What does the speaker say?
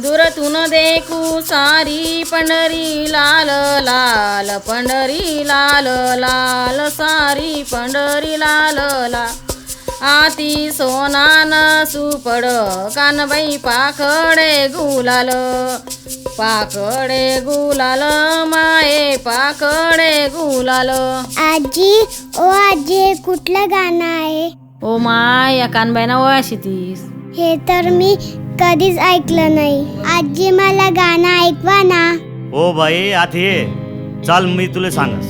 दुरतून देखू सारी पंढरी लाल लाल, पंढरी लाल लाल, सारी पंढरी लाल लाल. आती सोनान सुपड कानबाई पाखडे गुलाल, पाखडे गुलाल माये पाखडे गुलाल. आजी ओ आजी हे कुठलं गाणं आहे? ओ माय, या कानबाईना वयाशी तीस. हे तर मी कधीच ऐकलं नाही. आजी मला गाणं ऐकवा ना. ओ बाई आत ये, चाल मी तुला सांगस.